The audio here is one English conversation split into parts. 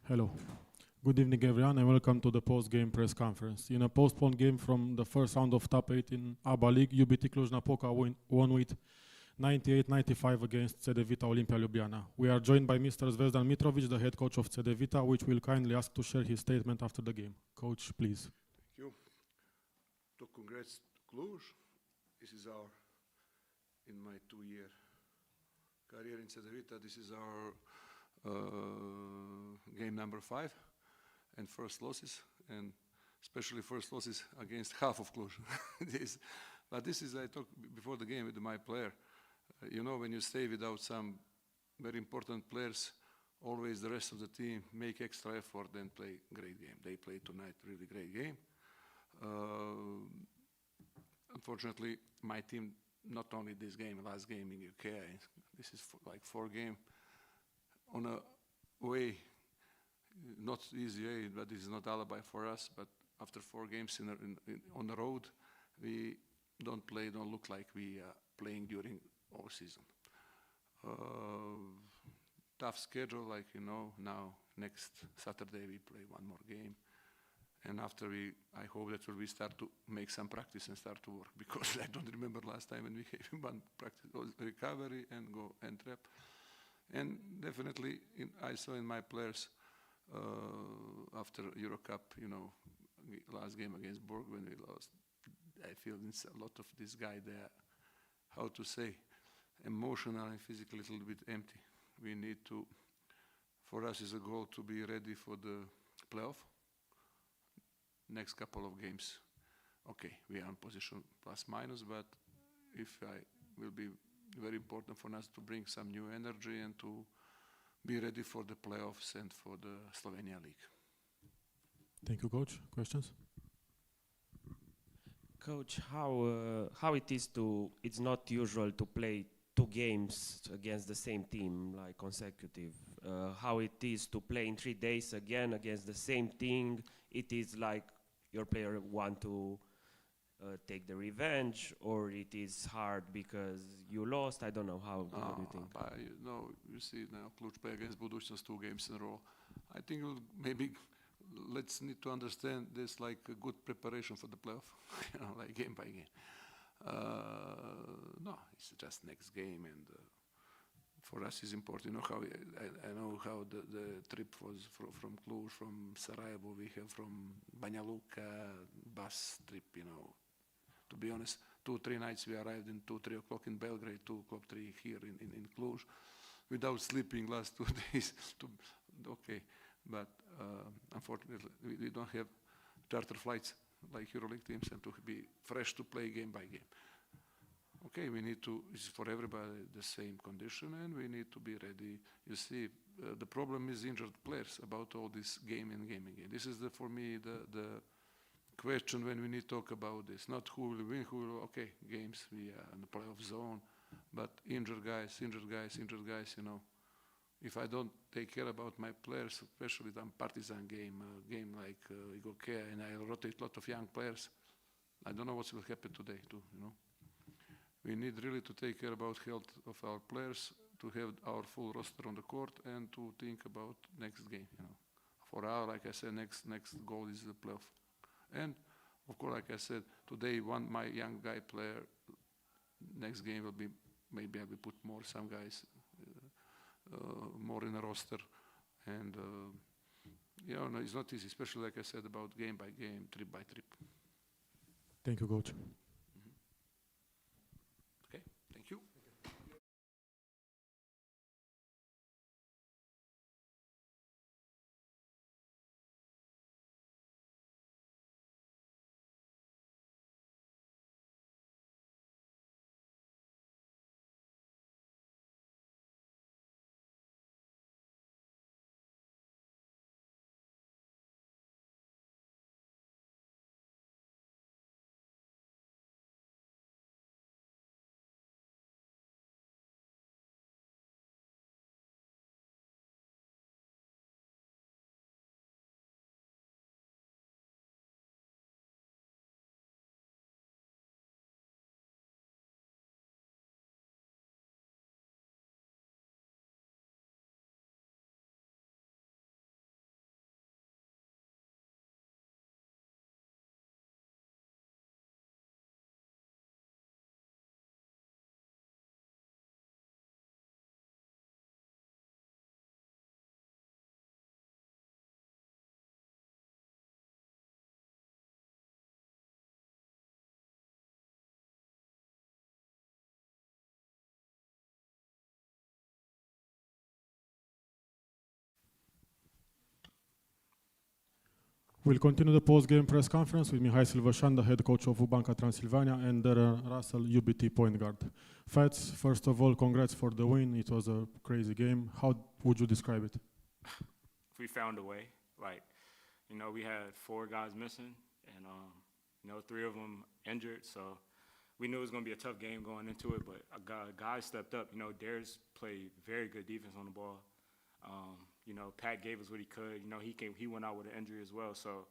Hello. Good evening, everyone, and welcome to the post-game press conference. In a postponed game from the first round of top 8 in ABA League, UBT Cluj-Napoca won with 98-95 against Cedevita Olimpija Ljubljana. We are joined by Mr. Zvezdan Mitraovich, the head coach of Cedevita, which will kindly ask to share his statement after the game. Coach, please. Thank you. To congrats Cluj. This is in my 2-year career in Cedevita, this is our game number 5 and first losses, and especially first losses against half of Cluj. But this is, I talked before the game with my player, you know, when you stay without some very important players, always the rest of the team make extra effort and play great game. They played tonight really great game. Unfortunately, my team, not only this game, last game in UK, this is like 4 game on a way, not easy way, but this is not alibi for us. But after 4 games on the road, we don't look like we are playing during all season. Tough schedule, like you know. Now next Saturday we play 1 more game, and after I hope that we start to make some practice and start to work, because I don't remember last time when we had 1 practice, recovery and go and trap. And definitely, I saw in my players after Euro Cup, you know, last game against Borg when we lost, I feel a lot of this guy there, how to say, emotional and physically a little bit empty. We need to, for us is a goal to be ready for the playoff. Next couple of games, okay, we are in position plus minus, but if I will be very important for us to bring some new energy and to be ready for the playoffs and for the Slovenia League. Thank you, Coach. Questions? Coach, how it is it's not usual to play 2 games against the same team, like consecutive. How it is to play in 3 days again against the same team. It is like your player want to take the revenge, or it is hard because you lost. I don't know, how do you think? No, you see now Cluj play against Budućnost 2 games in a row. I think maybe let's need to understand this like a good preparation for the playoff, you know, like game by game. No, it's just next game, and for us it's important. You know how I know how the trip was from Cluj, from Sarajevo. We have from Banja Luka bus trip. You know, to be honest, 2-3 nights we arrived in 2-3 o'clock in Belgrade, 2 o'clock 3 here in Cluj, without sleeping last 2 days. Okay, but unfortunately we don't have charter flights like EuroLeague teams, and to be fresh to play game by game. Okay, we need to, it's for everybody the same condition, and we need to be ready. You see, the problem is injured players about all this game and game again. This is for me the question when we need to talk about this. Not who will win, okay, games, we are in the playoff zone, but injured guys, you know. If I don't take care about my players, especially the Partizan game like Igokea, and I rotate a lot of young players, I don't know what will happen today too, you know. We need really to take care about health of our players, to have our full roster on the court, and to think about next game, you know. For our, like I said, next goal is the playoff. And of course, like I said, today my young guy player, next game will be, maybe I will put some guys more in the roster, and you know, it's not easy, especially like I said about game by game, trip by trip. Thank you, Coach. We'll continue the post-game press conference with Mihai Silva, the head coach of U-Banca Transilvania, and Darren Russell, UBT point guard. Fats, first of all, congrats for the win. It was a crazy game. How would you describe it? We found a way. We had 4 guys missing, and 3 of them injured. So we knew it was going to be a tough game going into it, but guys stepped up. Darius played very good defense on the ball. Pat gave us what he could. He went out with an injury as well. So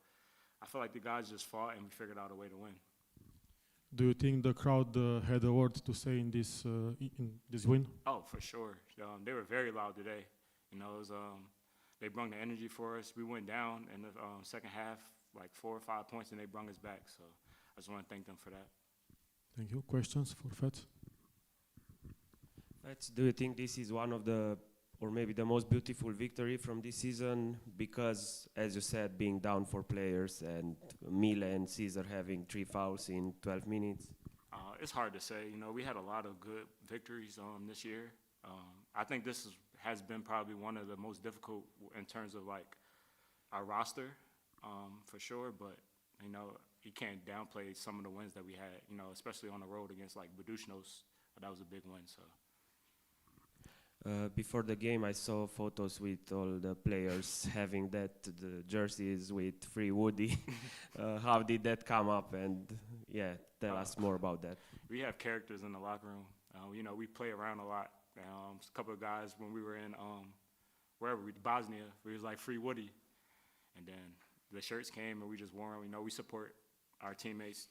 I feel like the guys just fought, and we figured out a way to win. Do you think the crowd had a word to say in this win? Oh, for sure. They were very loud today. They brought the energy for us. We went down in the second half, like 4 or 5 points, and they brought us back. So I just want to thank them for that. Thank you. Questions for Fats? Fats, do you think this is one of the, or maybe the most beautiful victory from this season? Because, as you said, being down 4 players and Mile and Caesar having 3 fouls in 12 minutes? It's hard to say. We had a lot of good victories this year. I think this has been probably one of the most difficult in terms of our roster, for sure. But you can't downplay some of the wins that we had. Especially on the road against Budućnost. That was a big win. So. Before the game, I saw photos with all the players having the jerseys with Free Woody. How did that come up? And tell us more about that. We have characters in the locker room. We play around a lot. A couple of guys when we were in Bosnia, we was like Free Woody, and then the shirts came and we just wore them. We support our teammates,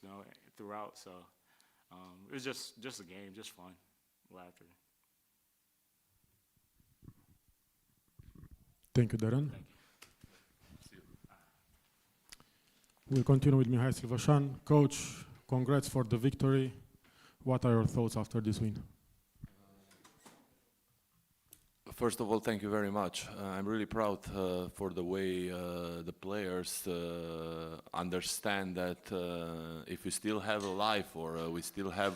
throughout. So it was just a game, just fun, laughter. Thank you, Darren. Thank you. We'll continue with Mihai Silva. Coach, congrats for the victory. What are your thoughts after this win? First of all, thank you very much. I'm really proud for the way the players understand that if we still have a life or we still have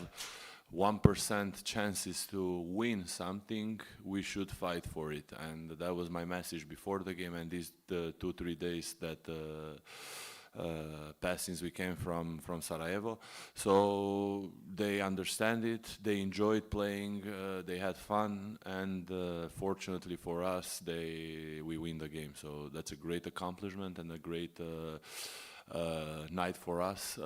1% chances to win something, we should fight for it. And that was my message before the game, and these 2-3 days that passed since we came from Sarajevo. So they understand it, they enjoyed playing, they had fun, and fortunately for us, we win the game. So that's a great accomplishment and a great night for us.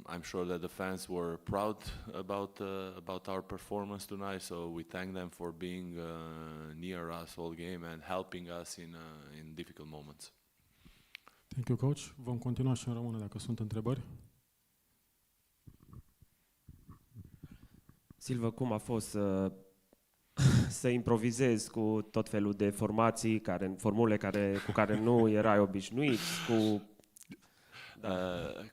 I'm sure that the fans were proud about our performance tonight, so we thank them for being near us all game and helping us in difficult moments. Thank you, coach. Vom continua și în română dacă sunt întrebări. Silva, cum a fost să improvizezi cu tot felul de formule cu care nu erai obișnuit,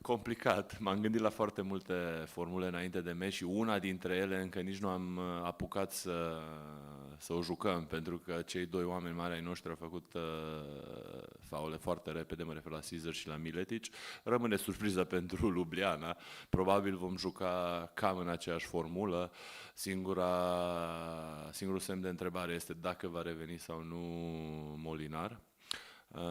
Complicat. M-am gândit la foarte multe formule înainte de meci și una dintre ele încă nici nu am apucat să o jucăm, pentru că cei 2 oameni mari ai noștri au făcut faule foarte repede, mă refer la Caesar și la Miletic. Rămâne surpriză pentru Ljubljana. Probabil vom juca cam în aceeași formulă. Singurul semn de întrebare este dacă va reveni sau nu Molinar.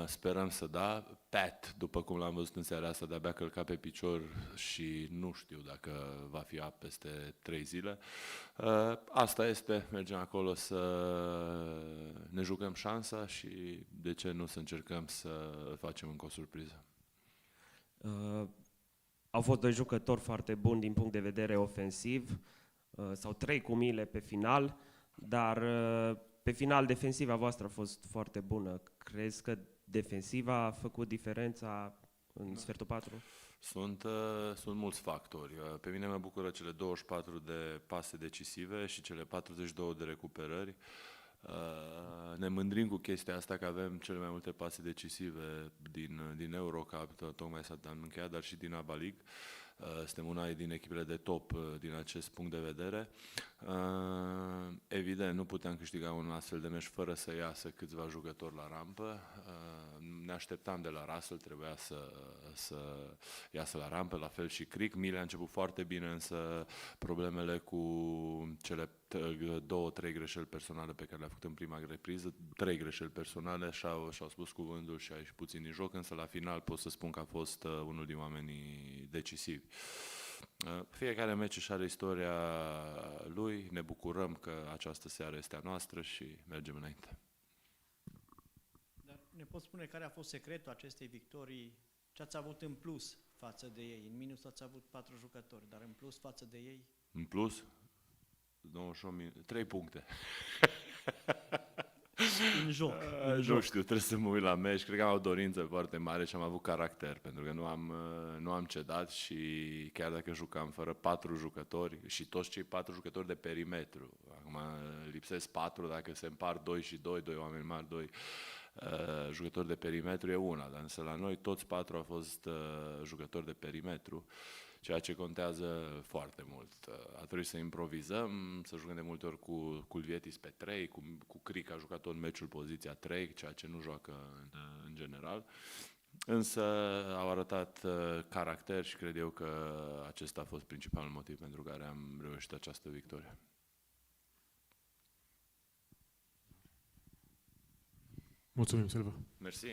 Sperăm să da. Pat, după cum l-am văzut în seara asta, de-abia călca pe picior și nu știu dacă va fi apte peste 3 zile. Asta este, mergem acolo să ne jucăm șansa și de ce nu să încercăm să facem încă o surpriză. Au fost 2 jucători foarte buni din punct de vedere ofensiv, sau 3 cu Mile pe final, dar pe final defensiva voastră a fost foarte bună. Crezi că defensiva a făcut diferența în sfertul 4? Sunt mulți factori. Pe mine mă bucură cele 24 de pase decisive și cele 42 de recuperări. Ne mândrim cu chestia asta că avem cele mai multe pase decisive din Eurocup, tocmai s-a încheiat, dar și din ABA League. Suntem una din echipele de top din acest punct de vedere. Evident, nu puteam câștiga un astfel de meci fără să iasă câțiva jucători la rampă. ne așteptam de la Russell, trebuia să iasă la rampă, la fel și Crick. Mile a început foarte bine, însă problemele cu cele 2-3 greșeli personale pe care le-a făcut în prima repriză, 3 greșeli personale și-au spus cuvântul și a ieșit puțin din joc, însă la final pot să spun că a fost unul din oamenii decisivi. Fiecare meci își are istoria lui, ne bucurăm că această seară este a noastră și mergem înainte. Dar ne poți spune care a fost secretul acestei victorii? Ce ați avut în plus față de ei? În minus ați avut 4 jucători, dar în plus față de ei? În plus, 3 puncte. În joc. Nu știu, trebuie să mă uit la meci. Cred că am o dorință foarte mare și am avut caracter, pentru că nu am cedat și chiar dacă jucam fără 4 jucători și toți cei 4 jucători de perimetru, acum lipsesc 4, dacă se împart 2 și 2 oameni mari, 2 jucători de perimetru e una, dar însă la noi toți 4 au fost jucători de perimetru, ceea ce contează foarte mult. A trebuit să improvizăm, să jucăm de multe ori cu Culvietis pe 3, cu Crick a jucat tot meciul poziția 3, ceea ce nu joacă în general. Însă au arătat caracter și cred eu că acesta a fost principalul motiv pentru care am reușit această victorie. Mulțumim, Silva. Mersi.